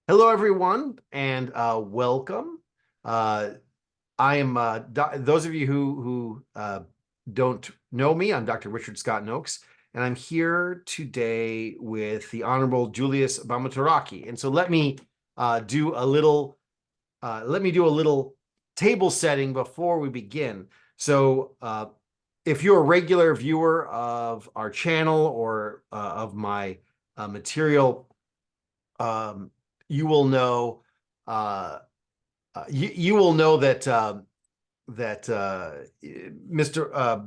Hello, everyone, and welcome. I am those of you who don't know me. I'm Dr. Richard Scott Noakes, and I'm here today with the Honorable Julius Bamuturaki. And so do a little let me do a little table setting before we begin. So if you're a regular viewer of our channel or of my material, you will know you will know that Mr.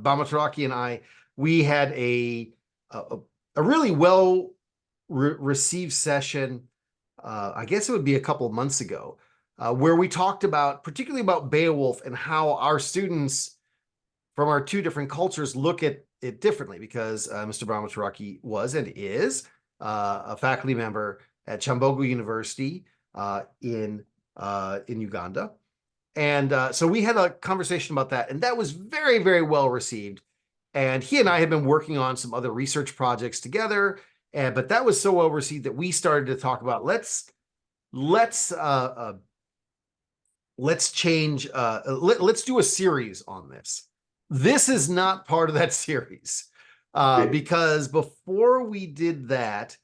Bamataraki and we had a, a really well received session. I guess it would be a couple of months ago, where we talked particularly about Beowulf and how our students from our two different cultures look at it differently, because Mr. Bamataraki was and is a faculty member at Kyambogo University in Uganda. And so we had a conversation about that, and that was very, very well received. And he and I had been working on some other research projects together, but that was so well received that we started to talk about let's change. Let's do a series on this. This is not part of that series, because before we did that,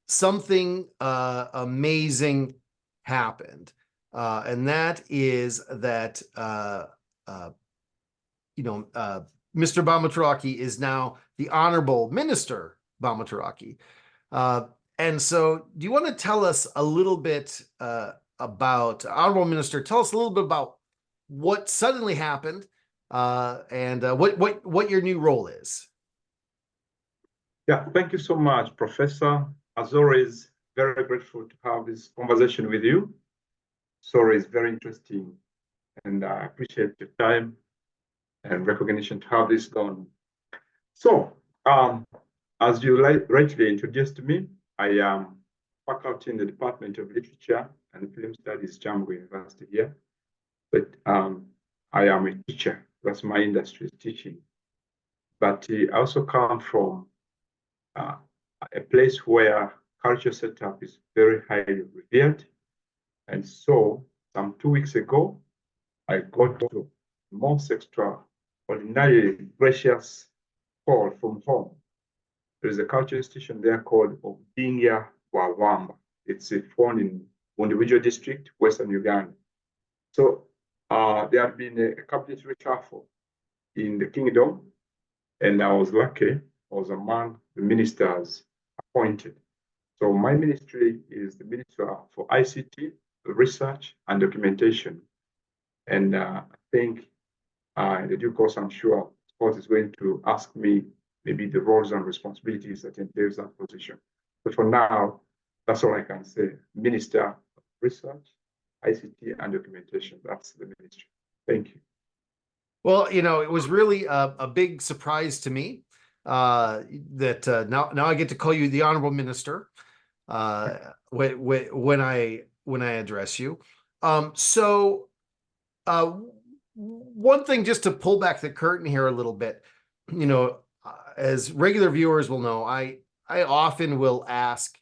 something amazing happened. And that is that Mr. Bamuturaki is now the Honorable Minister Bamuturaki. And so do you want to tell us a little bit about, Honorable Minister, tell us a little bit about what suddenly happened, and what your new role is? Yeah, thank you so much, Professor. As always, very grateful to have this conversation with you. Story is very interesting, and I appreciate your time and recognition to have this done. So, as you rightly introduced me, I am faculty in the Department of Literature and Film Studies, Kyambogo University here. But I am a teacher. That's my industry, is teaching. But I also come from a place where culture setup is very highly revered. And so, some 2 weeks ago, I got to most extraordinary gracious call from home. There is a culture institution there called Obudhingiya Bwamba. It's found in Obudhingiya district, Western Uganda. So there had been a cabinet reshuffle in the kingdom, and I was lucky. I was among the ministers appointed. So my ministry is the Minister for ICT, Research, and Documentation. And I think in the due course, I'm sure Scott is going to ask me maybe the roles and responsibilities that entails that position. But for now, that's all I can say. Minister of Research, ICT, and Documentation. That's the ministry. Thank you. Well, it was really a big surprise to me that now I get to call you the Honorable Minister when I address you. So one thing, just to pull back the curtain here a little bit, as regular viewers will know, I often will ask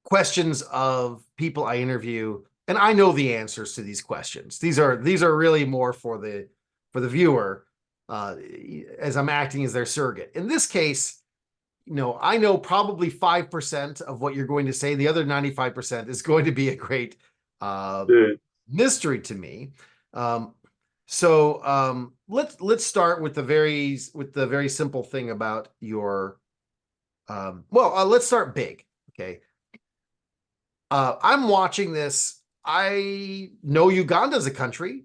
questions of people I interview, and I know the answers to these questions. These are really more for the viewer, as I'm acting as their surrogate. In this case, I know probably 5% of what you're going to say. The other 95% is going to be a great mystery to me. So let's start with the very simple thing about your. Let's start big. Okay. I'm watching this. I know Uganda is a country,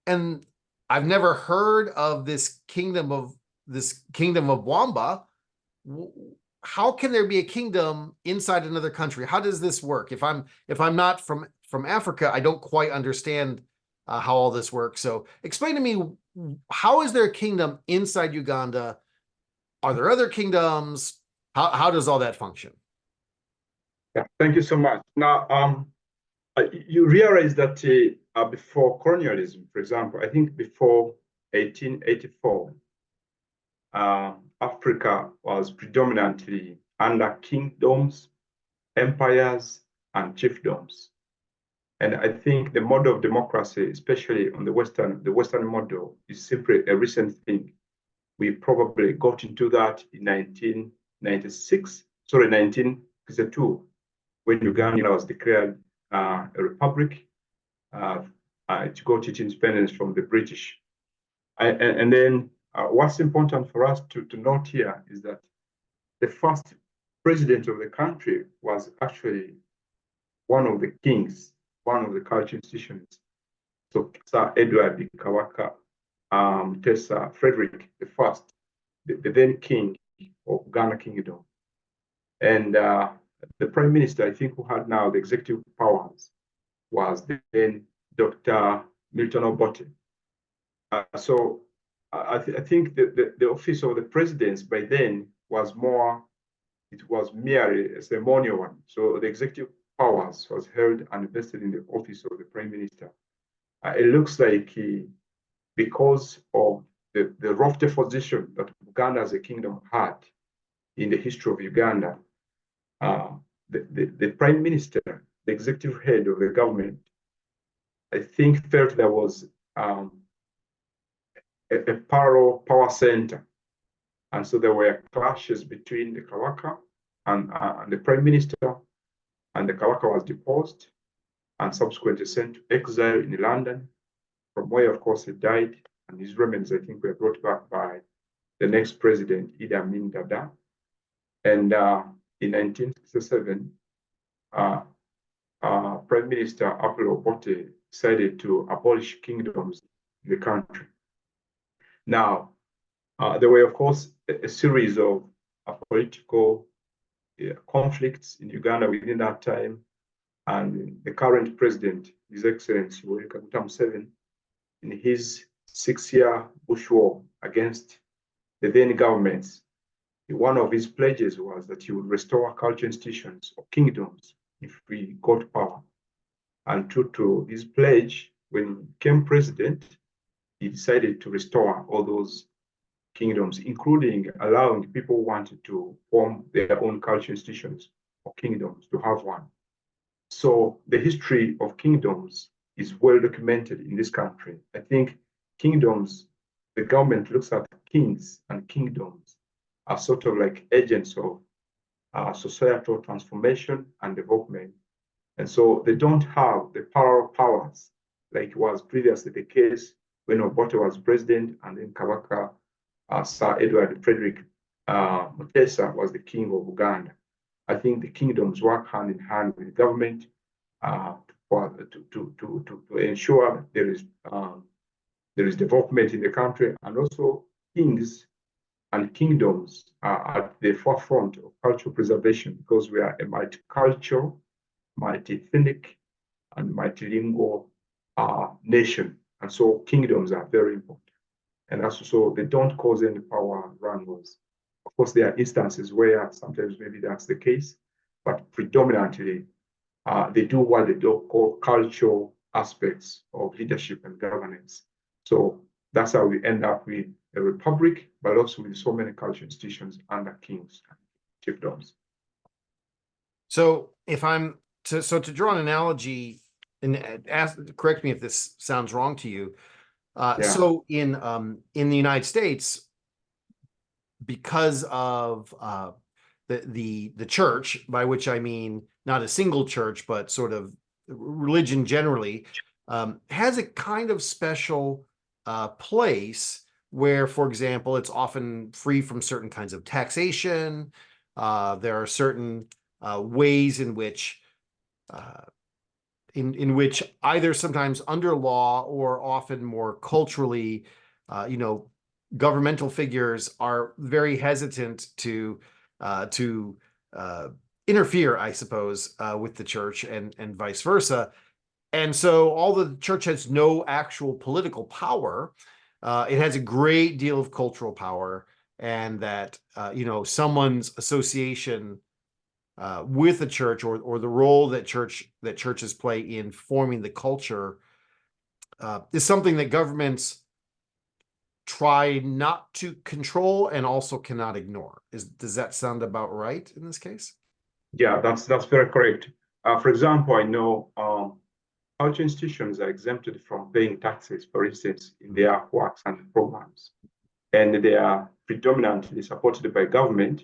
and I've never heard of this Kingdom of Bwamba. How can there be a kingdom inside another country? How does this work? If I'm not from Africa, I don't quite understand how all this works. So explain to me, how is there a kingdom inside Uganda? Are there other kingdoms? How does all that function? Yeah, thank you so much. Now, you realize that before colonialism, for example, I think before 1884, Africa was predominantly under kingdoms empires, and chiefdoms. And I think the model of democracy, especially on the Western model, is simply a recent thing. We probably got into that in 1962, when Uganda was declared a republic. It got its independence from the British. And then what's important for us to note here is that the first president of the country was actually one of the kings, one of the cultural institutions. So Sir Edward Kawaka Tessa Frederick I, the then king of Ghana Kingdom. And the prime minister, I think, who had now the executive powers was then Dr. Milton Obote. So I think the office of the presidents by then was merely a ceremonial one. So the executive powers was held and vested in the office of the prime minister. It looks like because of the rough position that Uganda as a kingdom had in the history of Uganda, the prime minister, the executive head of the government, I think felt there was a parallel power center. And so there were clashes between the Kawaka and the prime minister, and the Kawaka was deposed and subsequently sent to exile in London, from where, of course, he died, and his remains, I think, were brought back by the next president, Idi Amin Dada. And in 1967, Prime Minister Apollo Obote decided to abolish kingdoms in the country. Now, there were, of course, a series of political conflicts in Uganda within that time, and the current president, His Excellency Yoweri Kaguta Museveni, in his 6-year bush war against the then governments, one of his pledges was that he would restore cultural institutions or kingdoms if we got power. And true to his pledge, when he became president, he decided to restore all those kingdoms, including allowing people who wanted to form their own cultural institutions or kingdoms to have one. So the history of kingdoms is well documented in this country. I think kingdoms, the government looks at kings and kingdoms as sort of like agents of societal transformation and development. And so they don't have the parallel powers like was previously the case when Obote was president, and then Kawaka, Sir Edward Frederick Mutesa was the king of Uganda. I think the kingdoms work hand in hand with the government to ensure that there is development in the country, and also kings and kingdoms are at the forefront of cultural preservation, because we are a multicultural, multi-ethnic, and multilingual nation. And so kingdoms are very important. And also, they don't cause any power run wars. Of course, there are instances where sometimes maybe that's the case, but predominantly, they do what they do call cultural aspects of leadership and governance. So that's how we end up with a republic, but also with so many cultural institutions under kings and chiefdoms. So if I'm to draw an analogy, and correct me if this sounds wrong to you. So in the United States, because of the church, by which I mean not a single church, but sort of religion generally, has a kind of special place where, for example, it's often free from certain kinds of taxation. There are certain ways in which either sometimes under law or often more culturally, governmental figures are very hesitant to interfere, I suppose, with the church and vice versa. And so although the church has no actual political power, it has a great deal of cultural power, and that, someone's association with the church, or the role that churches play in forming the culture, is something that governments try not to control and also cannot ignore. Does that sound about right in this case? Yeah, that's very correct. For example, I know culture institutions are exempted from paying taxes, for instance, in their works and programs, and they are predominantly supported by government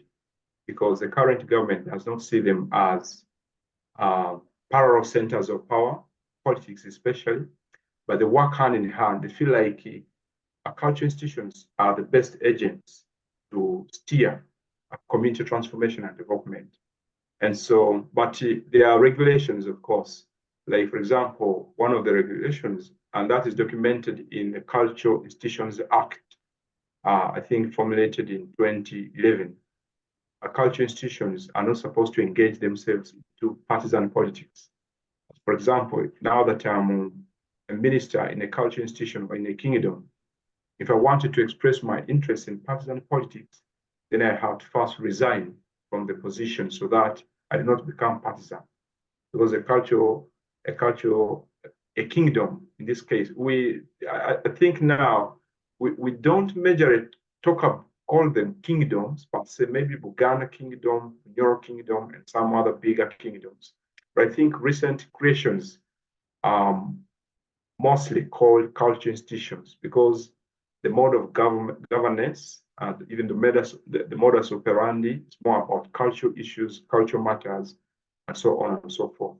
because the current government does not see them as parallel centers of power, politics especially, but they work hand in hand. They feel like culture institutions are the best agents to steer community transformation and development. And so, but there are regulations, of course. Like, for example, one of the regulations, and that is documented in the Cultural Institutions Act, I think formulated in 2011. Cultural institutions are not supposed to engage themselves into partisan politics. For example, now that I'm a minister in a cultural institution or in a kingdom, if I wanted to express my interest in partisan politics, then I have to first resign from the position so that I do not become partisan. Because a kingdom, in this case, I think now we don't measure it, call them kingdoms, but say maybe Buganda kingdom, Euro kingdom, and some other bigger kingdoms. But I think recent creations mostly called culture institutions because the mode of governance and even the modus operandi is more about cultural issues, cultural matters, and so on and so forth.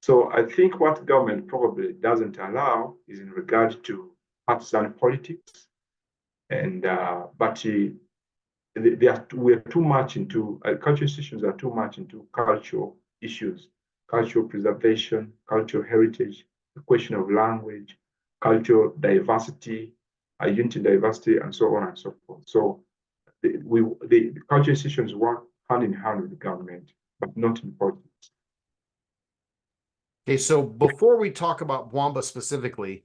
So I think what government probably doesn't allow is in regard to partisan politics, and but we are too much into cultural institutions are too much into cultural issues, cultural preservation, cultural heritage, the question of language, cultural diversity, unity diversity, and so on and so forth. So the cultural institutions work hand in hand with the government, but not in politics. Okay, so before we talk about Bwamba specifically,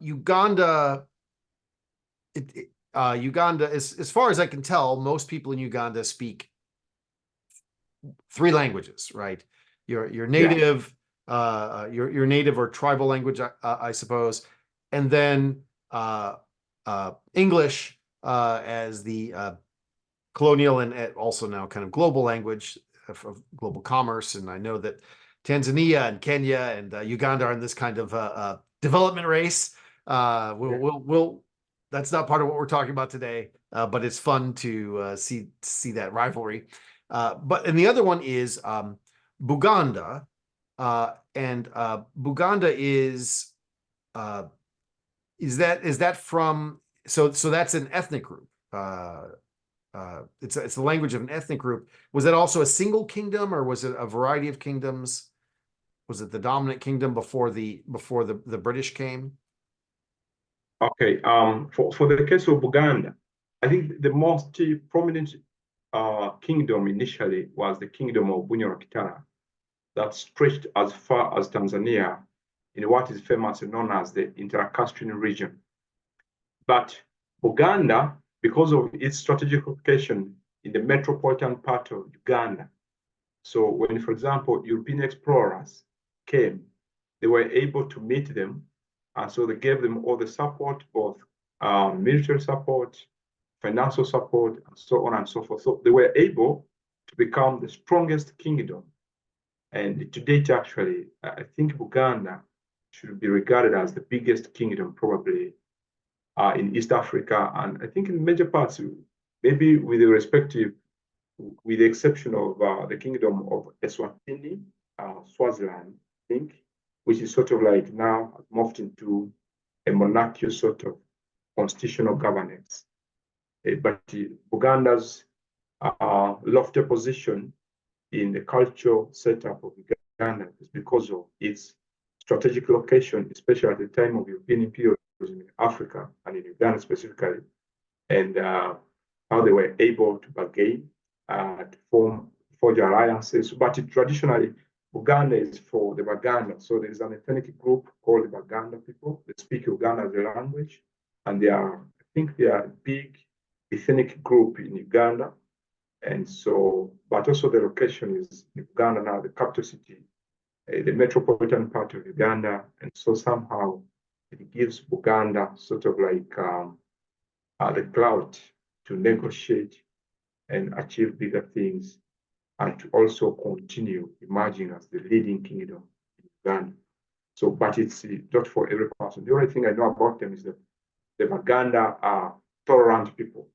Uganda, Uganda, as far as I can tell, most people in Uganda speak 3 languages, right? Your native, your native or tribal language, I suppose, and then English as the colonial and also now kind of global language of global commerce. And I know that Tanzania and Kenya and Uganda are in this kind of development race. That's not part of what we're talking about today, but it's fun to see that rivalry. And the other one is Buganda, and Buganda is that from so that's an ethnic group. It's the language of an ethnic group. Was that also a single kingdom, or was it a variety of kingdoms? Was it the dominant kingdom before the British came? Okay. For the case of Buganda, I think the most prominent kingdom initially was the Kingdom of Bwamba that stretched as far as Tanzania in what is famously known as the Inter-Castrian region. But Buganda, because of its strategic location in the metropolitan part of Uganda, so when, for example, European explorers came, they were able to meet them, and so they gave them all the support, both military support, financial support, and so on and so forth. So they were able to become the strongest kingdom. And to date, actually, I think Buganda should be regarded as the biggest kingdom probably in East Africa, and I think in major parts, maybe with the exception of the Kingdom of Eswatini, Swaziland, I think, which is sort of like now morphed into a monarchical sort of constitutional governance. But Buganda's lofty position in the cultural setup of Uganda is because of its strategic location, especially at the time of European imperialism in Africa and in Uganda specifically, and how they were able to bargain, to forge alliances. But traditionally, Uganda is for the Baganda. So there is an ethnic group called the Baganda people. They speak Uganda as a language, and I think they are a big ethnic group in Uganda. And so, but also the location is Uganda now, the capital city, the metropolitan part of Uganda. And so somehow it gives Buganda sort of like the clout to negotiate and achieve bigger things and to also continue emerging as the leading kingdom in Uganda. So, but it's not for every person. The only thing I know about them is that the Baganda are tolerant people.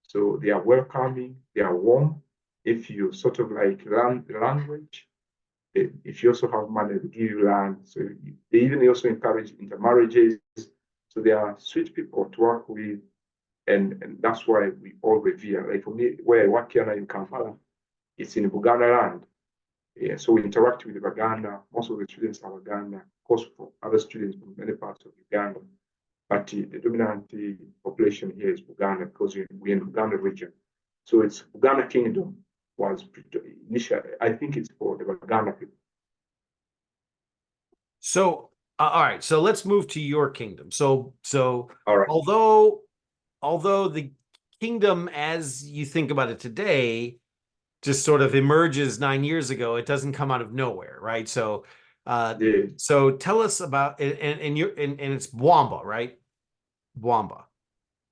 So they are welcoming, they are warm. If you sort of like learn the language, if you also have money, they give you land. So they even also encourage intermarriages. So they are sweet people to work with. And that's why we all revere. Like for me, where I work here in Kampala, it's in Buganda land. Yeah, so we interact with the Baganda. Most of the students are Baganda, of course, for other students from many parts of Uganda. But the dominant population here is Buganda because we're in Buganda region. So it's Buganda Kingdom was initially, I think it's for the Baganda people. So, all right. So let's move to your kingdom. So All right. although the kingdom, as you think about it today, just sort of emerges 9 years ago, it doesn't come out of nowhere, right? So, Yeah. so tell us about and it's Bwamba, right? Bwamba.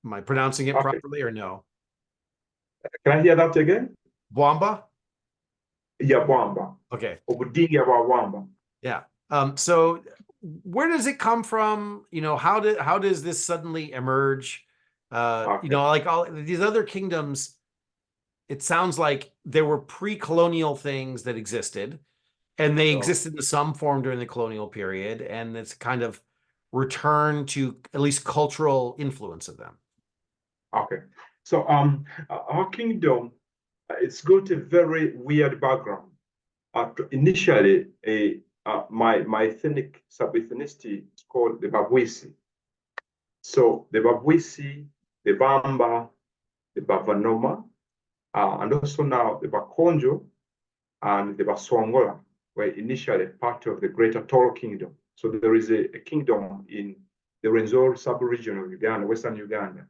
Am I pronouncing it Okay. properly or no? Can I hear that again? Bwamba? Yeah, Bwamba. Okay. Obudhingiya Bwamba. Yeah. So where does it come from? You know, how does this suddenly emerge? You know, like all these other kingdoms, it sounds like there were pre-colonial things that existed, and they existed in some form during the colonial period, and it's kind of return to at least cultural influence of them. Okay. So our kingdom, it's got a very weird background. Initially, my ethnic sub-ethnicity is called the Babwisi. So the Babwisi, the Bamba, the Bavanoma, and also now the Bakonjo and the Baswangola were initially part of the Greater Toro Kingdom. So there is a kingdom in the Rwenzori sub-region of Uganda, Western Uganda.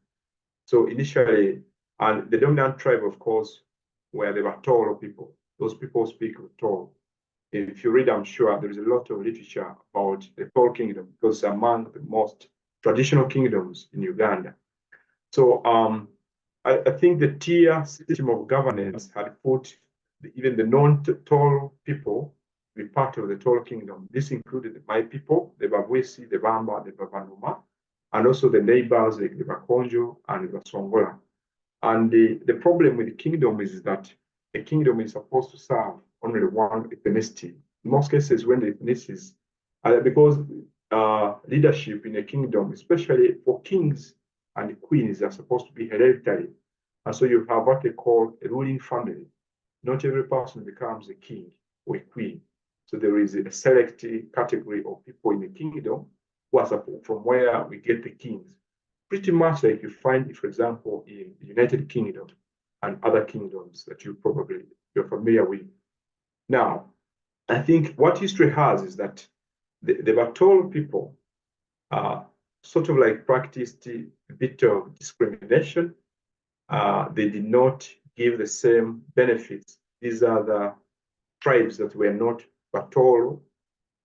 So initially, and the dominant tribe, of course, were the Batoro people. Those people speak Toro. If you read, I'm sure there is a lot of literature about the Toro Kingdom because it's among the most traditional kingdoms in Uganda. So I think the tier system of governance had put even the non-Toro people to be part of the Toro Kingdom. This included my people, the Babwisi, the Bamba, the Bavanuma, and also the neighbors like the Bakonjo and the Basongola. And the problem with the kingdom is that a kingdom is supposed to serve only one ethnicity. In most cases, when the ethnicities, because leadership in a kingdom, especially for kings and queens, are supposed to be hereditary. And so you have what they call a ruling family. Not every person becomes a king or a queen. So there is a select category of people in the kingdom who are from where we get the kings. Pretty much like you find, for example, in the United Kingdom and other kingdoms that you're familiar with. Now, I think what history has is that the Batol people sort of like practiced a bit of discrimination. They did not give the same benefits. These are the tribes that were not Batol.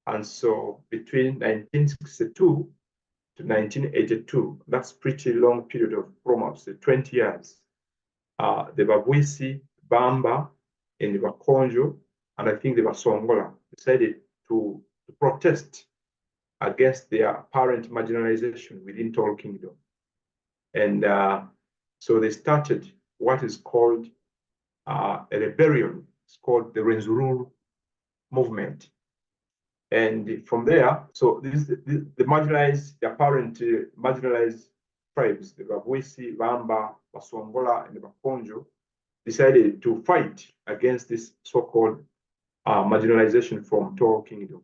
And so between 1962 to 1982, that's pretty long period of almost 20 years. The Babwisi, Bamba, and the Bakonjo, and I think the Basongola decided to protest against their apparent marginalization within Toro Kingdom. And so they started what is called a rebellion. It's called the Rwenzori movement. And from there, so the marginalized, the apparent marginalized tribes, the Babwisi, Bamba, Basongola, and the Bakonjo, decided to fight against this so-called marginalization from Toro Kingdom.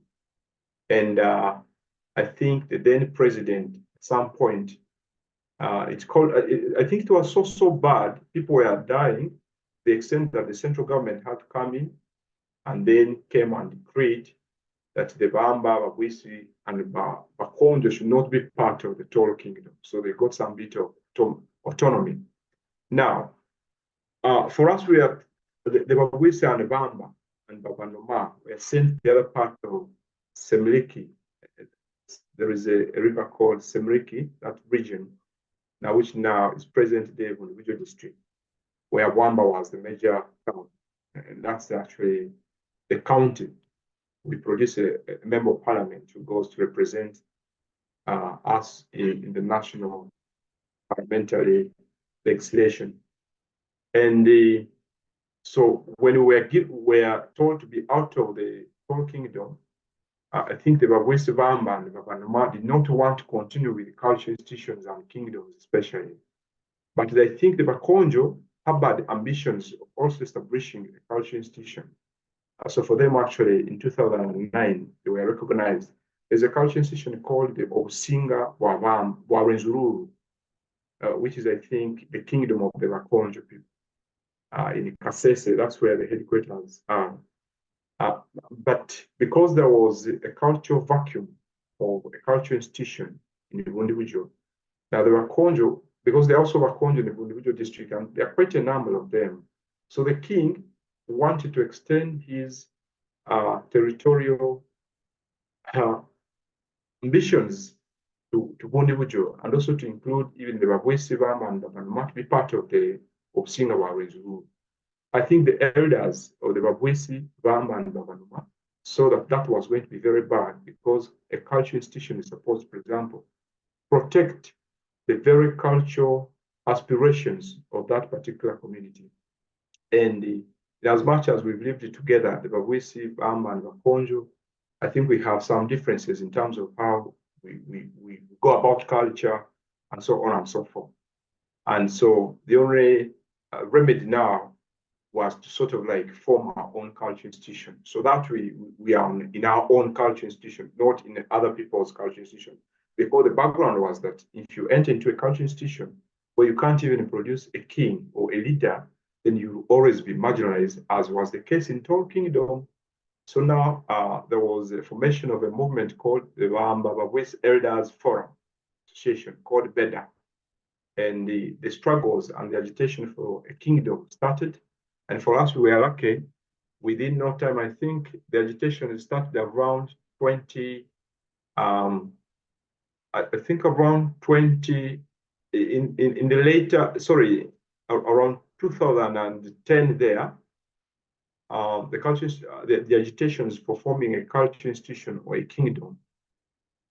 And I think the then president, at some point, it's called, I think it was so bad, people were dying, to the extent that the central government had to come in and then came and decreed that the Bamba, Babwisi, and the Bakonjo should not be part of the Toro Kingdom. So they got some bit of autonomy. Now, for us, we are the Babwisi and the Bamba and Babanoma were sent to the other part of Semliki. There is a river called Semliki, that region, which now is present day in the Visual district, where Bwamba was the major town. And that's actually the county. We produce a member of parliament who goes to represent us in the national parliamentary legislation. And so when we were told to be out of the whole kingdom, I think the Bwamba and the Babanoma did not want to continue with cultural institutions and kingdoms, especially. But I think the Bakonjo had ambitions of also establishing a cultural institution. So for them, actually, in 2009, they were recognized. There's a cultural institution called the Obudhingiya Bwamba, which is, I think, the kingdom of the Bakonjo people. In Kasese, that's where the headquarters are. But because there was a cultural vacuum of a cultural institution in the Bundibugyo, now there were Konjo, because they also were Konjo in the Bundibugyo district, and there are quite a number of them. So the king wanted to extend his territorial ambitions to Bundibugyo, and also to include even the Bwamba and Babanoma to be part of the Obudhingiya rule. I think the elders of the Bwamba and Babanoma saw that that was going to be very bad, because a cultural institution is supposed to, for example, protect the very cultural aspirations of that particular community. And as much as we've lived together, the Bwamba and Bakonjo, I think we have some differences in terms of how we go about culture and so on and so forth. And so the only remedy now was to sort of like form our own culture institution, so that we are in our own culture institution, not in other people's culture institution. Because the background was that if you enter into a culture institution where you can't even produce a king or a leader, then you will always be marginalized, as was the case in Tall Kingdom. So now there was a formation of a movement called the Bwamba Elders Forum Association, called BEDA. And the struggles and the agitation for a kingdom started. And for us, we were lucky. Within no time, I think the agitation started around 20, I think around 20, in the later, sorry, around 2010 there, the agitations for forming a culture institution or a kingdom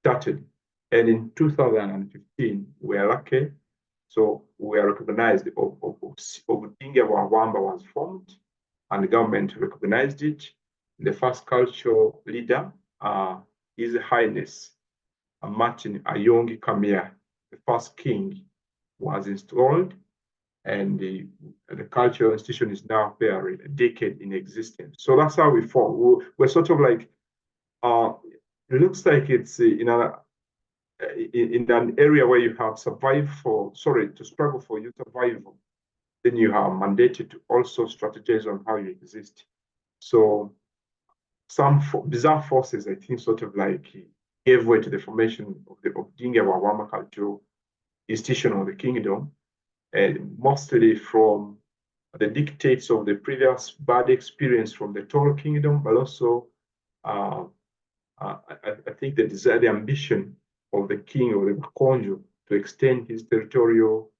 started. And in 2015, we were lucky. So we are recognized. Obudhingiya Bwamba was formed, and the government recognized it. The first cultural leader, His Highness Martin Ayongi Kamia, the first king, was installed, and the cultural institution is now there a decade in existence. So that's how we form. We're sort of like, it looks like it's in an area where you have to struggle for your survival, then you are mandated to also strategize on how you exist. So some bizarre forces, I think, sort of like gave way to the formation of the Obudhingiya Bwamba cultural institution of the kingdom, and mostly from the dictates of the previous bad experience from the Tall Kingdom, but also I think the ambition of the king or the Bakonjo to extend his territorial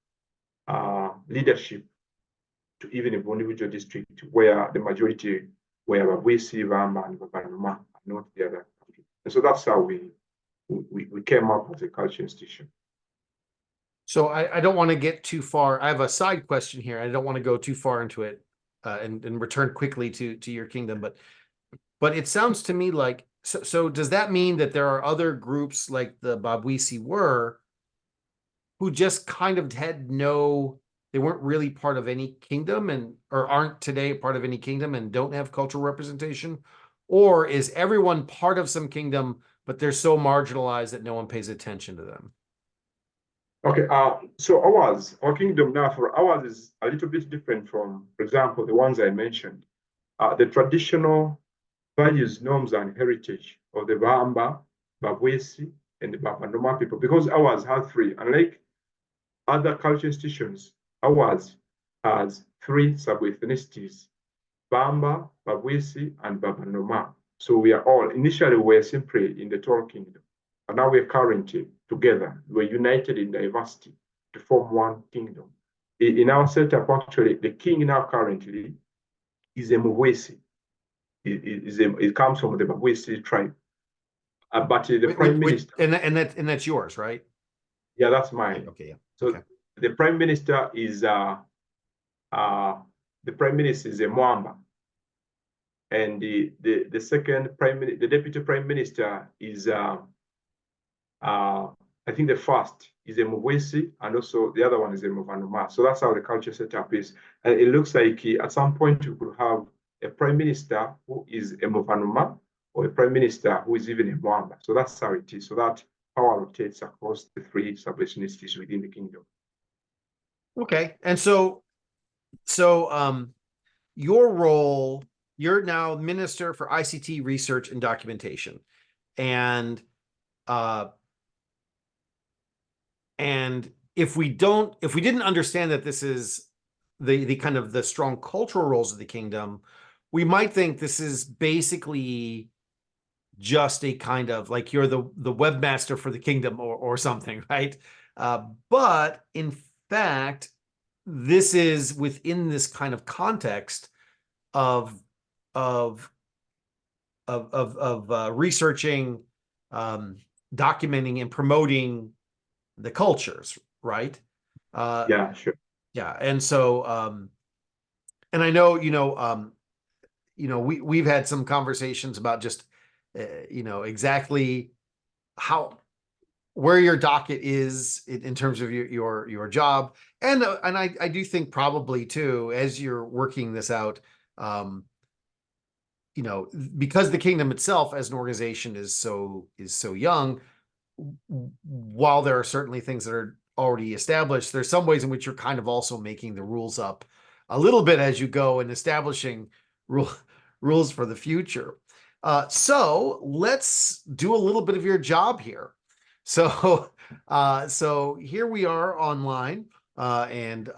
leadership to even the Bundibugyo district, where the majority were Bwamba and Babanoma, not the other country. And so that's how we came up with a culture institution. So I don't want to get too far. I have a side question here. I don't want to go too far into it and return quickly to your kingdom, but it sounds to me like, so does that mean that there are other groups like the Bwisi were, who just kind of they weren't really part of any kingdom or aren't today part of any kingdom and don't have cultural representation? Or is everyone part of some kingdom, but they're so marginalized that no one pays attention to them? Okay, so our kingdom now for ours is a little bit different from, for example, the ones I mentioned. The traditional values, norms, and heritage of the Bwamba, Bwisi, and the Babanoma people, because ours has three. Unlike other cultural institutions, ours has three sub-ethnicities: Bwamba, Bwisi, and Babanoma. So we are all, initially we were simply in the Tall Kingdom, but now we're currently together. We're united in diversity to form one kingdom. In our setup, actually, the king now currently is a Mwesi. It comes from the Mwesi tribe. But the prime minister, and that's yours, right? yeah, that's mine. Okay, yeah. So okay. the prime minister is a Mwamba, and the second the deputy prime minister is I think the first is a Mwesi, and also the other one is a Movanuma. So that's how the culture setup is. And it looks like at some point you could have a prime minister who is a Movanuma, or a prime minister who is even a Mwamba. So that's how it is. So that power rotates across the three subnationalities within the kingdom. Okay. And so your role, you're now Minister for ICT Research and Documentation. And if we didn't understand that this is the kind of the strong cultural roles of the kingdom, we might think this is basically just a kind of like you're the webmaster for the kingdom or something, right? But in fact, this is within this kind of context of researching, documenting, and promoting the cultures, right? Yeah, sure. Yeah, and so and I know we've had some conversations about just exactly where your docket is in terms of your job, and I do think probably too, as you're working this out, because the kingdom itself as an organization is so young, while there are certainly things that are already established, there's some ways in which you're kind of also making the rules up a little bit as you go and establishing rules for the future. So let's do a little bit of your job here. So here we are online, and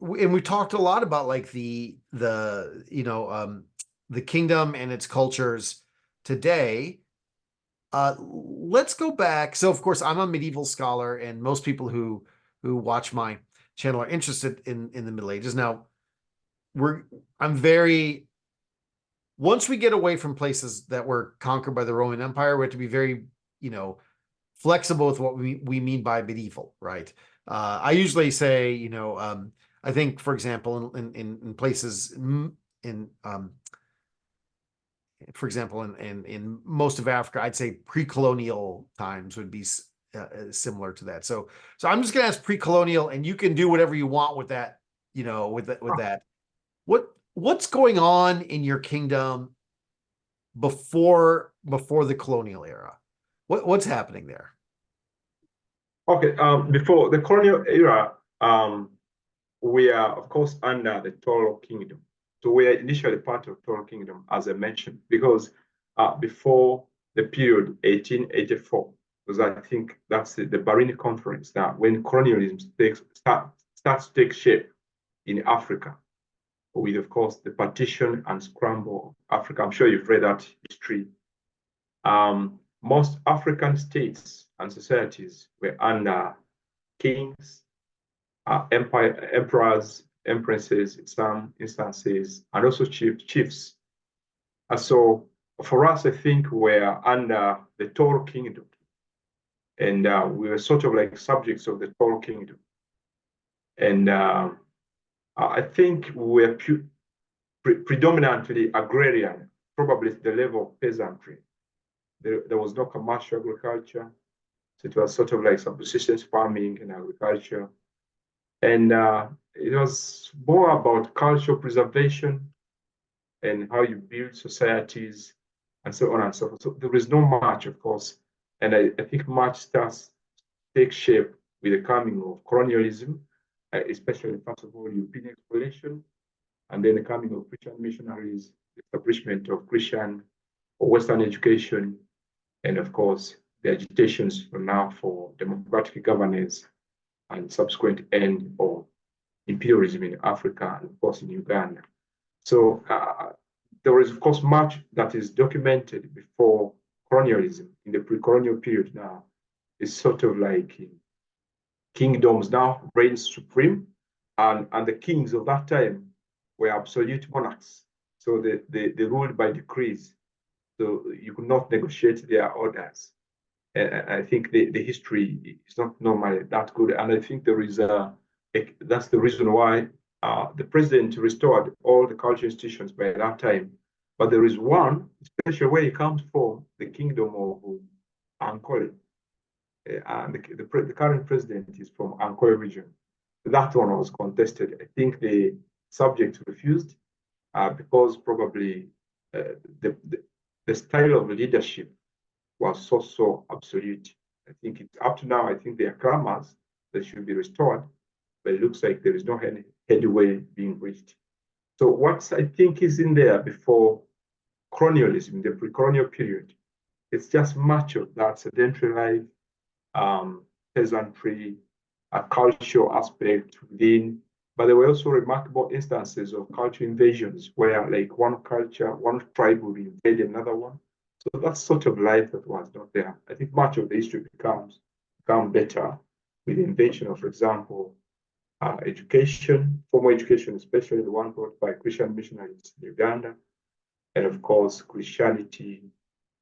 we talked a lot about like the kingdom and its cultures today. Let's go back. So of course I'm a medieval scholar, and most people who watch my channel are interested in the Middle Ages. Now once we get away from places that were conquered by the Roman Empire, we have to be very, flexible with what we mean by medieval, right? I usually say, I think, for example, in places for example, in most of Africa, I'd say pre-colonial times would be similar to that. So I'm just going to ask pre-colonial, and you can do whatever you want with that, with that. What's going on in your kingdom before the colonial era? What's happening there? Okay, before the colonial era, we are of course under the Toro Kingdom. So we are initially part of Toro Kingdom, as I mentioned, because before the period 1884, because I think that's the Barini Conference now, when colonialism starts to take shape in Africa, with, of course, the partition and scramble of Africa. I'm sure you've read that history. Most African states and societies were under kings, emperors, empresses in some instances, and also chiefs. And so for us, I think we're under the Toro Kingdom, and we were sort of like subjects of the Toro Kingdom. And I think we're predominantly agrarian, probably at the level of peasantry. There was no commercial agriculture, so it was sort of like subsistence farming and agriculture. And it was more about cultural preservation and how you build societies and so on and so forth. So there is no much, of course. And I think much starts to take shape with the coming of colonialism, especially, first of all, European exploration, and then the coming of Christian missionaries, the establishment of Christian or Western education, and of course, the agitations now for democratic governance and subsequent end of imperialism in Africa and, of course, in Uganda. So there is, of course, much that is documented before colonialism. In the pre-colonial period now, it's sort of like kingdoms now reign supreme, and the kings of that time were absolute monarchs. So they ruled by decrees. So you could not negotiate their orders. I think the history is not normally that good. And I think there is that's the reason why the president restored all the cultural institutions by that time. But there is one, especially where he comes from, the kingdom of Ankole. And the current president is from Ankole region. That one was contested. I think the subject refused because probably the style of leadership was so absolute. I think it's up to now, I think there are clamors that should be restored, but it looks like there is no headway being reached. So what I think is in there before colonialism, the pre-colonial period, it's just much of that sedentary life, peasantry, a cultural aspect within, but there were also remarkable instances of cultural invasions where like one culture, one tribe would invade another one. So that's sort of life that was not there. I think much of the history become better with the invention of, for example, education, formal education, especially the one brought by Christian missionaries in Uganda, and of course, Christianity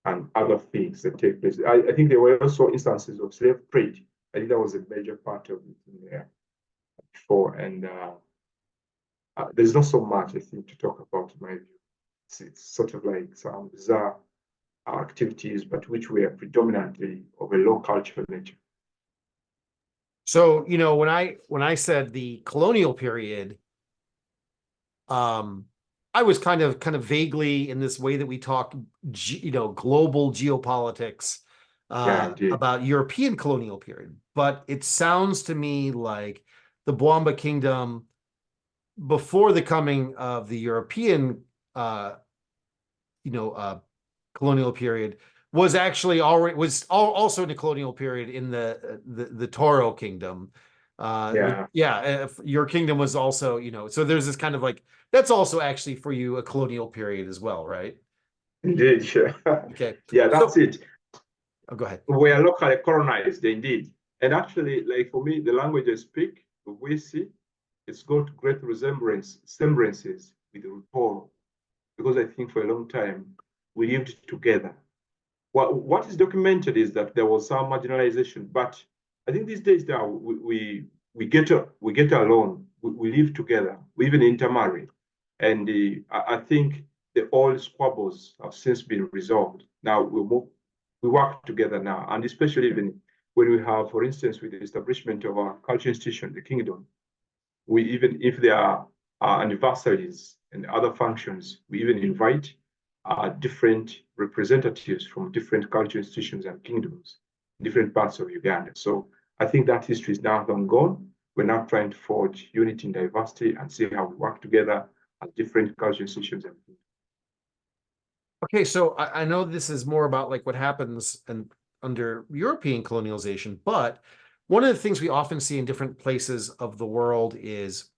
and other things that take place. I think there were also instances of slave trade. I think that was a major part of it in there before. And there's not so much, I think, to talk about in my view. It's sort of like some bizarre activities, but which were predominantly of a low cultural nature. So, when I said the colonial period, I was kind of vaguely in this way that we talk, global geopolitics about European colonial period. But it sounds to me like the Bwamba Kingdom, before the coming of the European, colonial period, was actually also in the colonial period in the Toro Kingdom. Your kingdom was also, so there's this kind of like, that's also actually for you a colonial period as well, right? Indeed, yeah. Okay. Yeah, that's it. Oh, go ahead. We are locally colonized, indeed. And actually, like for me, the language I speak, the Wisi, it's got great semblances with the Toro, because I think for a long time we lived together. What is documented is that there was some marginalization, but I think these days now we get along, we live together, we even intermarry, and I think the old squabbles have since been resolved. Now we work together now, and especially even when we have, for instance, with the establishment of our cultural institution, the kingdom, we even, if there are anniversaries and other functions, we even invite different representatives from different cultural institutions and kingdoms, different parts of Uganda. So I think that history is now long gone. We're now trying to forge unity in diversity and see how we work together as different cultural institutions and kingdoms. Okay, so I know this is more about like what happens under European colonialization, but one of the things we often see in different places of the world is,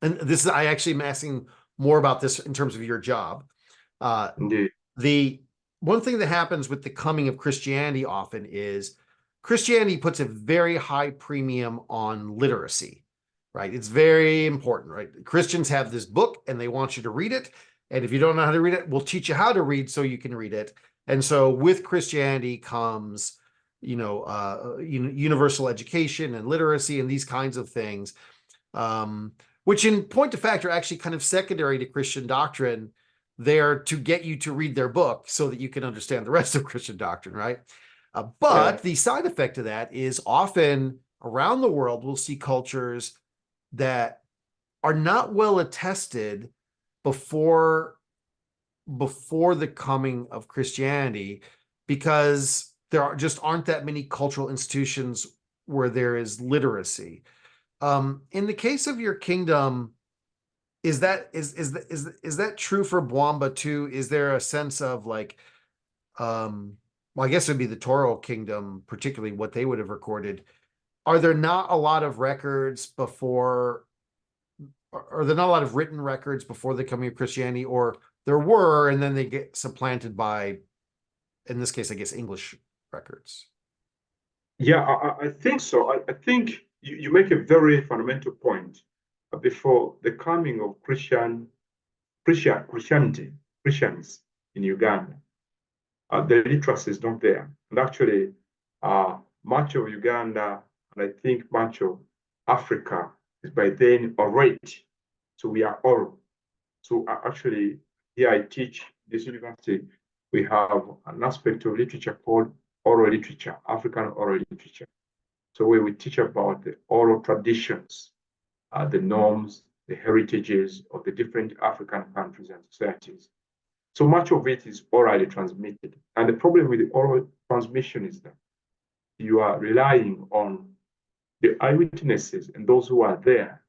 and this is, I actually am asking more about this in terms of your job. Indeed. The one thing that happens with the coming of Christianity often is Christianity puts a very high premium on literacy, right? It's very important, right? Christians have this book and they want you to read it. And if you don't know how to read it, we'll teach you how to read so you can read it. And so with Christianity comes, universal education and literacy and these kinds of things, which in point of fact are actually kind of secondary to Christian doctrine. They're to get you to read their book so that you can understand the rest of Christian doctrine, right? But the side effect of that is often around the world, we'll see cultures that are not well attested before the coming of Christianity, because there just aren't that many cultural institutions where there is literacy. In the case of your kingdom, is that true for Bwamba too? Is there a sense of like, well, I guess it would be the Toro Kingdom, particularly what they would have recorded. Are there not a lot of records before? Are there not a lot of written records before the coming of Christianity, or there were, and then they get supplanted by, in this case, I guess, English records? Yeah, I think so. I think you make a very fundamental point. before the coming of Christians in Uganda, the literacy is not there. And actually, much of Uganda, and I think much of Africa, is by then orate. So we are oral. So actually, here I teach this university, we have an aspect of literature called oral literature, African oral literature. So where we teach about the oral traditions, the norms, the heritages of the different African countries and societies. So much of it is orally transmitted. And the problem with the oral transmission is that you are relying on the eyewitnesses and those who are there,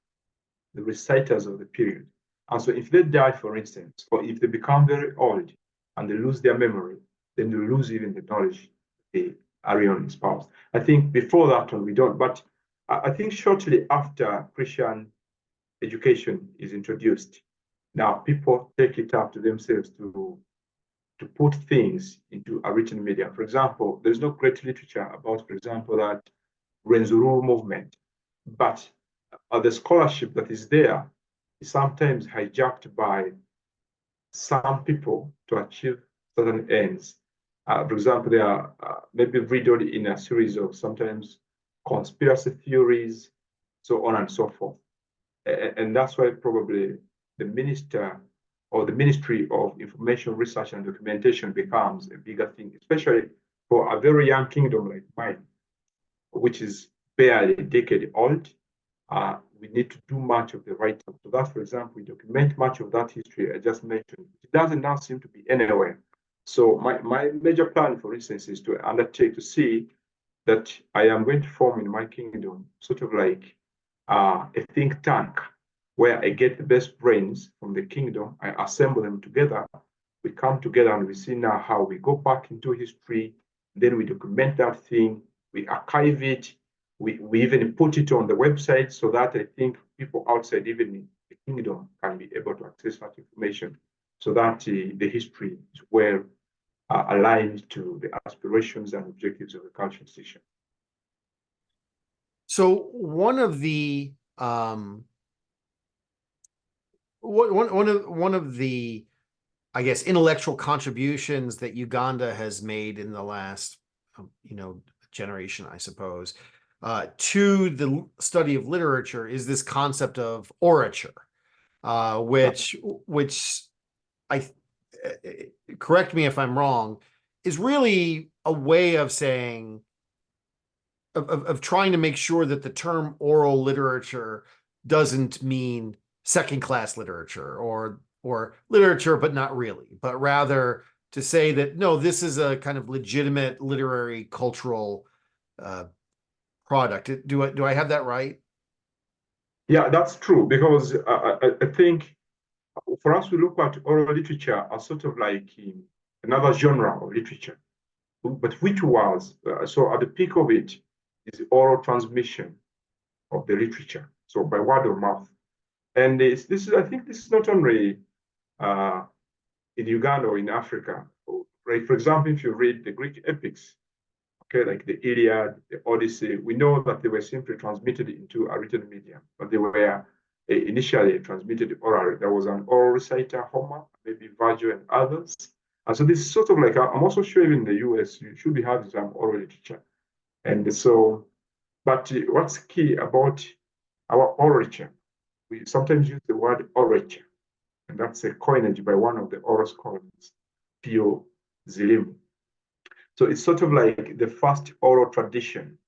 the reciters of the period. And so if they die, for instance, or if they become very old and they lose their memory, then they lose even the knowledge they are on espoused. I think before that one, we don't. But I think shortly after Christian education is introduced, now people take it up to themselves to put things into a written media. For example, there's no great literature about, for example, that Renzuru movement, but the scholarship that is there is sometimes hijacked by some people to achieve certain ends. For example, they are maybe riddled in a series of sometimes conspiracy theories, so on and so forth. And that's why probably the minister or the Ministry of Information Research and Documentation becomes a bigger thing, especially for a very young kingdom like mine, which is barely a decade old. We need to do much of the write-up. So that, for example, we document much of that history I just mentioned. It doesn't now seem to be anywhere. So my major plan, for instance, is to undertake to see that I am going to form in my kingdom sort of like a think tank where I get the best brains from the kingdom, I assemble them together, we come together and we see now how we go back into history, then we document that thing, we archive it, we even put it on the website so that I think people outside even the kingdom can be able to access that information so that the history is well aligned to the aspirations and objectives of the cultural institution. So one of the one of the, I guess, intellectual contributions that Uganda has made in the last, generation, I suppose, to the study of literature is this concept of orature, which I correct me if I'm wrong, is really a way of saying of trying to make sure that the term oral literature doesn't mean second-class literature or literature, but not really, but rather to say that, no, this is a kind of legitimate literary cultural product. Do I have that right? Yeah, that's true, because I think for us to look at oral literature as sort of like another genre of literature, but which was, so at the peak of it is the oral transmission of the literature, so by word of mouth. And this is, I think this is not only in Uganda or in Africa. Right? For example, if you read the Greek epics, okay, like the Iliad, the Odyssey, we know that they were simply transmitted into a written medium, but they were initially transmitted orally. There was an oral reciter, Homer, maybe Virgil and others. And so this is sort of like, I'm also sure even in the US, you should be having some oral literature. And so, but what's key about our orature, we sometimes use the word orature, and that's a coinage by one of the oral scholars, Pio Zilimu. So it's sort of like the first oral tradition,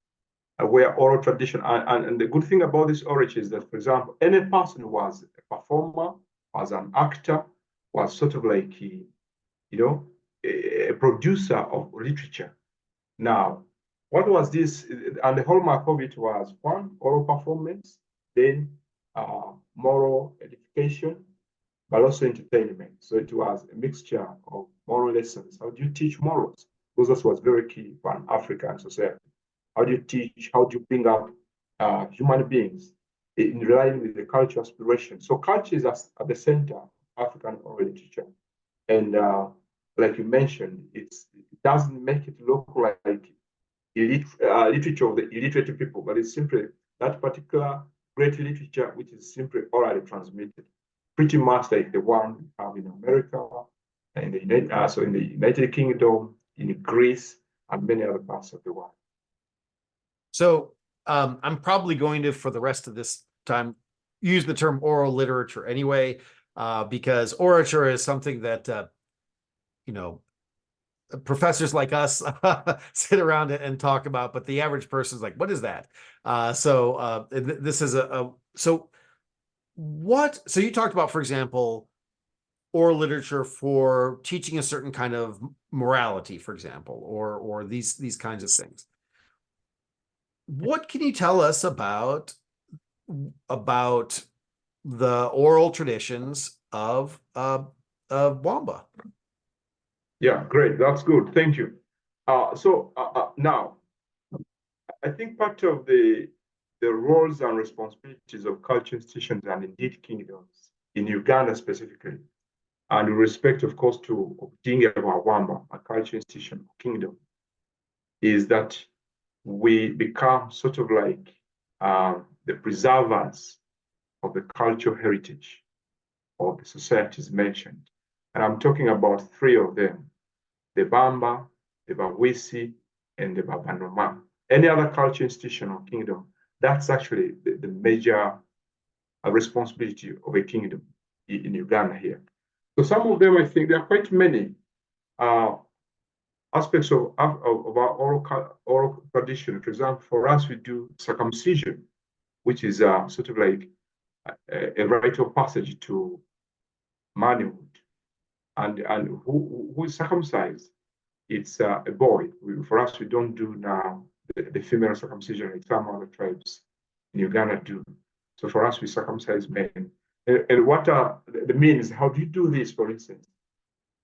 where oral tradition, and the good thing about this orature is that, for example, any person who was a performer, was an actor, was sort of like, a producer of literature. Now, what was this? And the hallmark of it was one, oral performance, then moral edification, but also entertainment. So it was a mixture of moral lessons. How do you teach morals? Because was very key for an African society. How do you teach? How do you bring up human beings in line with the cultural aspiration? So culture is at the center of African oral literature. And like you mentioned, it doesn't make it look like literature of the illiterate people, but it's simply that particular great literature which is simply orally transmitted, pretty much like the one we have in America, in the United Kingdom, in Greece, and many other parts of the world. So I'm probably going to, for the rest of this time, use the term oral literature anyway, because orature is something that, professors like us sit around and talk about, but the average person's like, what is that? This is so you talked about, for example, oral literature for teaching a certain kind of morality, for example, or these kinds of things. What can you tell us about the oral traditions of Bwamba? Yeah, great. That's good. Thank you. Now, I think part of the roles and responsibilities of culture institutions and indeed kingdoms in Uganda specifically, and with respect, of course, to Obudhingiya Bwamba, a culture institution kingdom, is that we become sort of like the preservers of the cultural heritage of the societies mentioned. And I'm talking about three of them: the Bamba, the Bawisi, and the Babanoma. Any other culture institution or kingdom, that's actually the major responsibility of a kingdom in Uganda here. So some of them, I think there are quite many aspects of our oral tradition. For example, for us, we do circumcision, which is sort of like a rite of passage to manhood. And who is circumcised? It's a boy. For us, we don't do now the female circumcision like some other tribes in Uganda do. So for us, we circumcise men. And what are the means? How do you do this, for instance?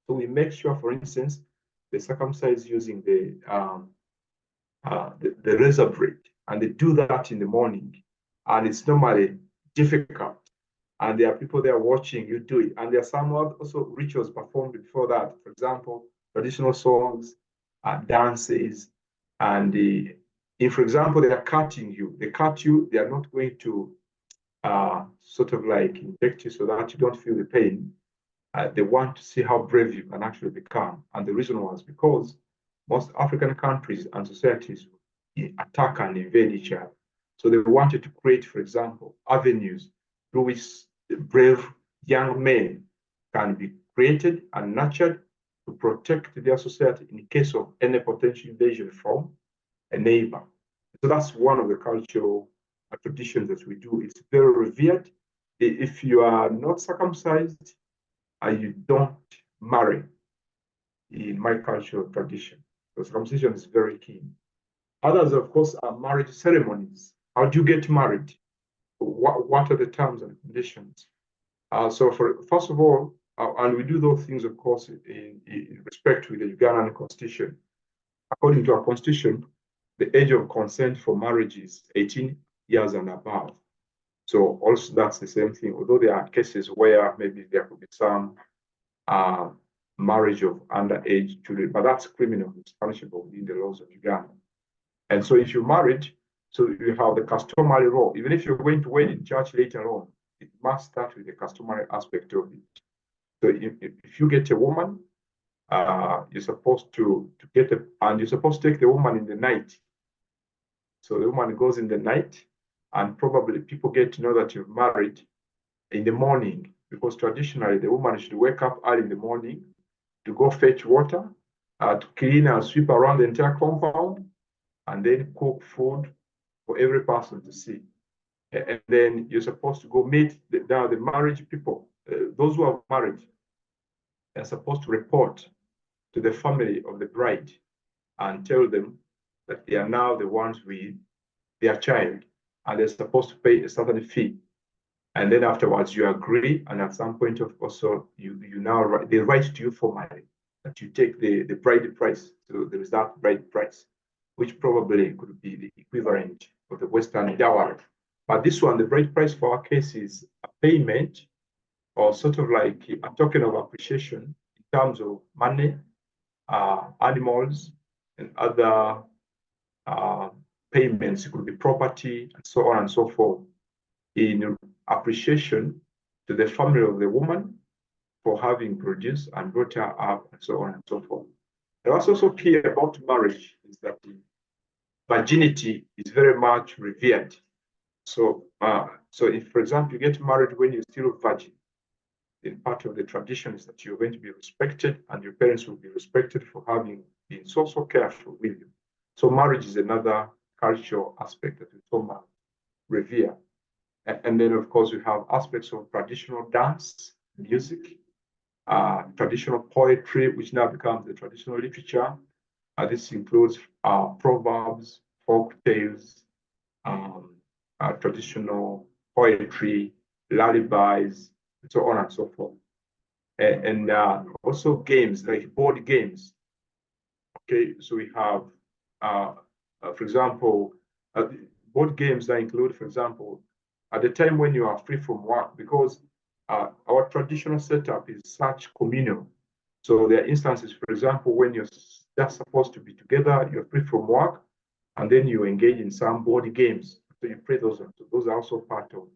So we make sure, for instance, they circumcise using the razor blade, and they do that in the morning. And it's normally difficult. And there are people there watching you do it. And there are some also rituals performed before that. For example, traditional songs, dances, and if, for example, they are cutting you, they cut you, they are not going to sort of like inject you so that you don't feel the pain. They want to see how brave you can actually become. And the reason was because most African countries and societies attack and invade each other. So they wanted to create, for example, avenues through which brave young men can be created and nurtured to protect their society in case of any potential invasion from a neighbor. So that's one of the cultural traditions that we do. It's very revered. If you are not circumcised, you don't marry in my cultural tradition. So circumcision is very keen. Others, of course, are marriage ceremonies. How do you get married? What are the terms and conditions? First of all, and we do those things, of course, in respect with the Ugandan constitution. According to our constitution, the age of consent for marriage is 18 years and above. So also that's the same thing, although there are cases where maybe there could be some marriage of underage children, but that's criminal, it's punishable within the laws of Uganda. And so if you're married, so you have the customary law. Even if you're going to wedding church later on, it must start with the customary aspect of it. So if you get a woman, you're supposed to get and you're supposed to take the woman in the night. So the woman goes in the night, and probably people get to know that you're married in the morning, because traditionally the woman should wake up early in the morning to go fetch water, to clean and sweep around the entire compound, and then cook food for every person to see. And then you're supposed to go meet the marriage people. Those who are married are supposed to report to the family of the bride and tell them that they are now the ones with their child, and they're supposed to pay a certain fee. And then afterwards you agree, and at some point of also you now they write to you formally that you take the bride price. So there is that bride price, which probably could be the equivalent of the Western dowry. But this one, the bride price for our case is a payment, or sort of like a token of appreciation in terms of money, animals, and other payments. It could be property, and so on and so forth. in appreciation to the family of the woman for having produced and brought her up, and so on and so forth. And what's also clear about marriage is that virginity is very much revered. So, if, for example, you get married when you're still a virgin, then part of the tradition is that you're going to be respected, and your parents will be respected for having been so careful with you. So, marriage is another cultural aspect that we so much revere. And then, of course, we have aspects of traditional dance, music, traditional poetry, which now becomes the traditional literature. This includes proverbs, folk tales, traditional poetry, lullabies, and so on and so forth. And also games, like board games. Okay, so we have, for example, board games that include, for example, at the time when you are free from work, because our traditional setup is such communal. So there are instances, for example, when you're just supposed to be together, you're free from work, and then you engage in some board games. So you play those. So those are also part of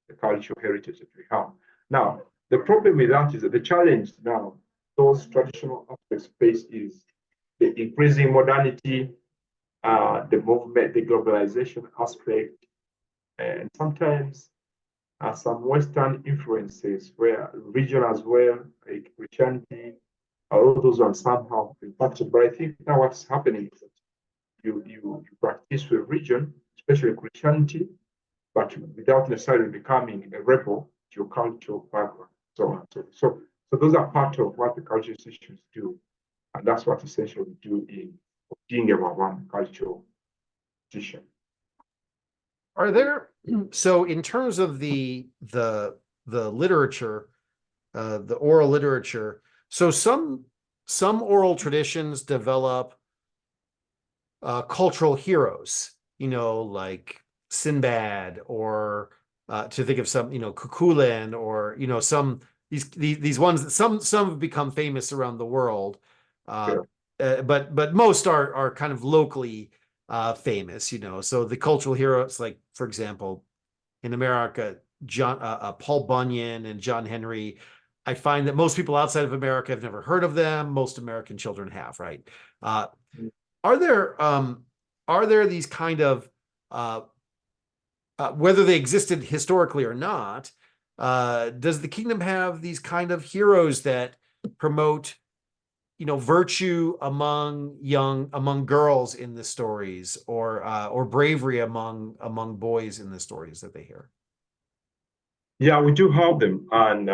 the cultural heritage that we have. Now, the problem with that is that the challenge now those traditional aspects face is the increasing modernity, the movement, the globalization aspect, and sometimes some Western influences where region as well, like Christianity, all those ones somehow impacted. But I think now what's happening is that you practice your religion, especially Christianity, but without necessarily becoming a rebel to your cultural background. So those are part of what the cultural institutions do, and that's what essentially we do in Obudhingiya one cultural institution. Are there, so in terms of the literature, the oral literature, so some oral traditions develop cultural heroes, like Sinbad, or to think of some, Cuchulainn, or some these ones that some have become famous around the world, but most are kind of locally famous, So the cultural heroes, like for example, in America, Paul Bunyan and John Henry. I find that most people outside of America have never heard of them. Most American children have, right? Are there these kind of whether they existed historically or not, does the kingdom have these kind of heroes that promote virtue among girls in the stories, or bravery among boys in the stories that they hear? Yeah, we do have them, and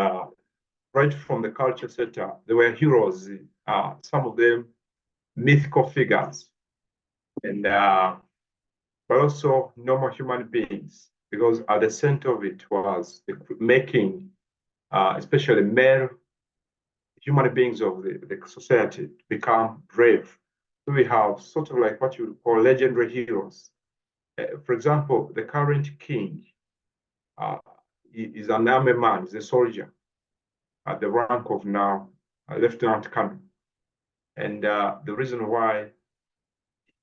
right from the culture center, there were heroes. Some of them mythical figures, and but also normal human beings, because at the center of it was making, especially male human beings of the society, to become brave. So we have sort of like what you would call legendary heroes. For example, the current king is an army man, is a soldier at the rank of now lieutenant colonel. And the reason why,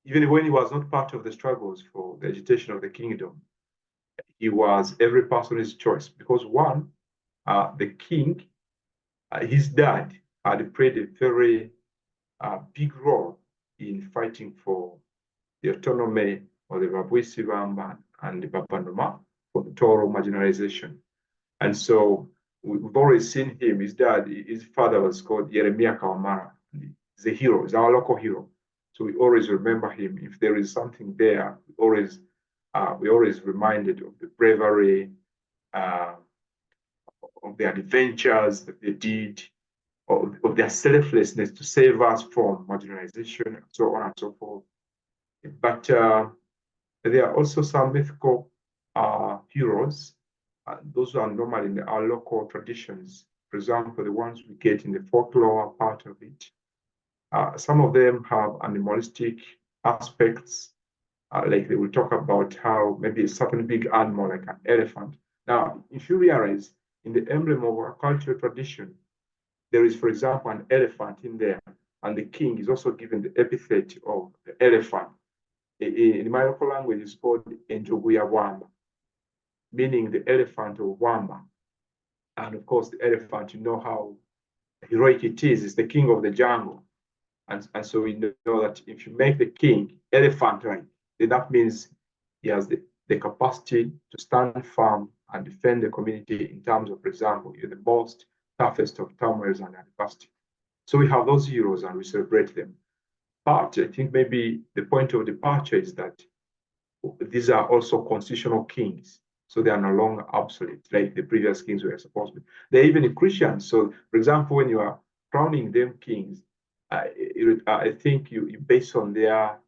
even when he was not part of the struggles for the agitation of the kingdom, he was every person's choice, because one, the king, his dad had played a very big role in fighting for the autonomy of the Bwamba and the Babandoma, for the total marginalization. And so we've always seen him, his dad, his father was called Yeremia Kawamara. He's a hero, he's our local hero. So we always remember him. If there is something there, we always reminded of the bravery, of the adventures that they did, of their selflessness to save us from marginalization, and so on and so forth. But there are also some mythical heroes. Those are normally in our local traditions. For example, the ones we get in the folklore part of it. Some of them have animalistic aspects, like they will talk about how maybe a certain big animal, like an elephant. Now, if you realize in the emblem of our cultural tradition, there is, for example, an elephant in there, and the king is also given the epithet of the elephant. In my local language, it's called Bwamba. meaning the elephant of Bwamba. And of course, the elephant, you know how heroic it is. It's the king of the jungle. And so we know that if you make the king elephant-like, then that means he has the capacity to stand firm and defend the community in terms of, for example, you're the most toughest of turmoils and adversity. So we have those heroes and we celebrate them. But I think maybe the point of departure is that these are also constitutional kings. So they are no longer obsolete like the previous kings were supposed to be. They're even Christians. So, for example, when you are crowning them kings, I think you based on their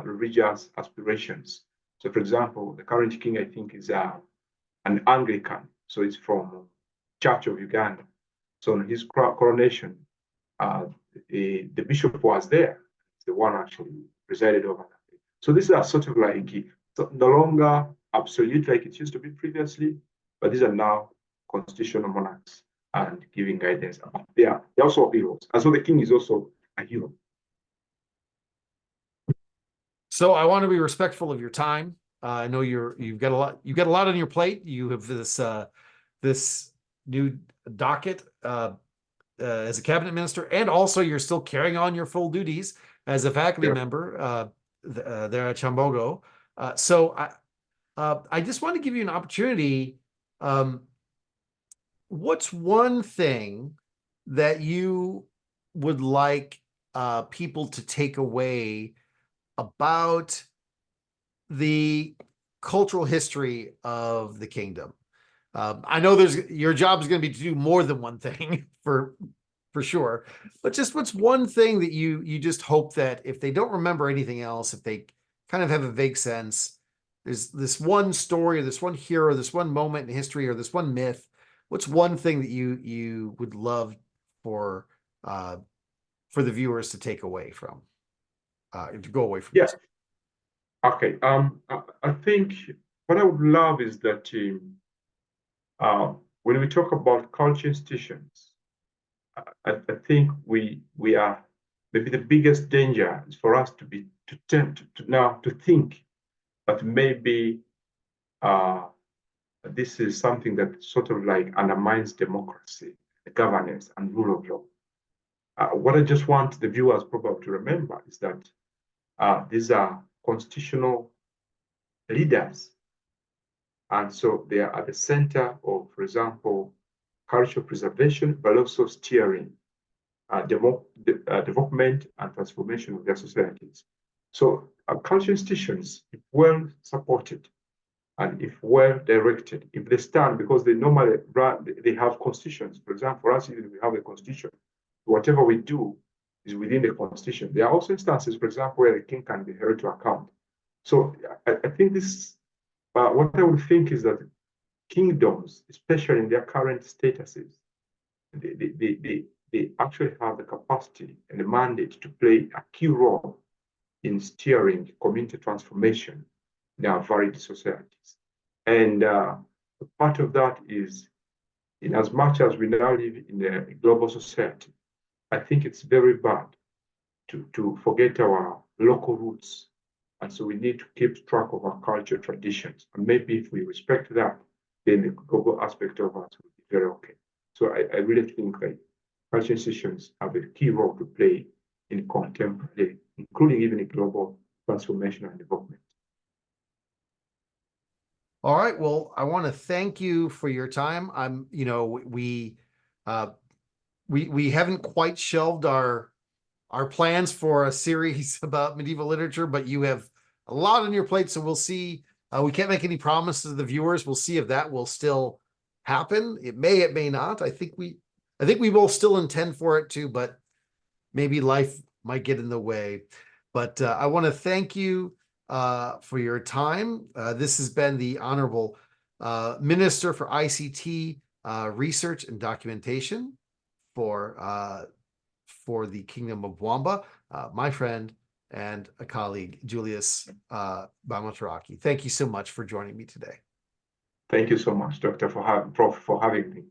religious aspirations. So, for example, the current king, I think, is an Anglican. So it's from Church of Uganda. So on his coronation, the bishop was there. The one actually presided over that. So these are sort of like no longer absolute like it used to be previously, but these are now constitutional monarchs and giving guidance. They're also heroes. And so the king is also a hero. So I want to be respectful of your time. I know you've got a lot on your plate. You have this new docket as a cabinet minister, and also you're still carrying on your full duties as a faculty member there at Kyambogo. So I just want to give you an opportunity. What's one thing that you would like people to take away about the cultural history of the kingdom? I know your job is going to be to do more than one thing for sure, but just what's one thing that you just hope that if they don't remember anything else, if they kind of have a vague sense, there's this one story, or this one hero, this one moment in history, or this one myth. What's one thing that you would love for the viewers to take away from, to go away from? Yes. Okay. I think what I would love is that when we talk about culture institutions, I think we are maybe the biggest danger is for us to think that maybe this is something that sort of like undermines democracy, governance, and rule of law. What I just want the viewers probably to remember is that these are constitutional leaders. And so they are at the center of, for example, cultural preservation, but also steering development and transformation of their societies. So cultural institutions, if well supported and if well directed, if they stand, because they normally they have constitutions. For example, for us, even we have a constitution. Whatever we do is within the constitution. There are also instances, for example, where the king can be held to account. So I think this, what I would think is that kingdoms, especially in their current statuses, they actually have the capacity and the mandate to play a key role in steering community transformation in our varied societies. And part of that is, in as much as we now live in a global society, I think it's very bad to forget our local roots. And so we need to keep track of our culture traditions. And maybe if we respect that, then the global aspect of us will be very okay. So I really think that culture institutions have a key role to play in contemporary, including even in global transformation and development. All right. Well, I want to thank you for your time. We haven't quite shelved our plans for a series about medieval literature, but you have a lot on your plate. So we'll see. We can't make any promises to the viewers. We'll see if that will still happen. It may not. I think we will still intend for it to, but maybe life might get in the way. But I want to thank you for your time. This has been the Honorable Minister for ICT Research and Documentation for the Kingdom of Bwamba, my friend and a colleague, Julius Bamuturaki. Thank you so much for joining me today. Thank you so much, Doctor, Prof, for having me.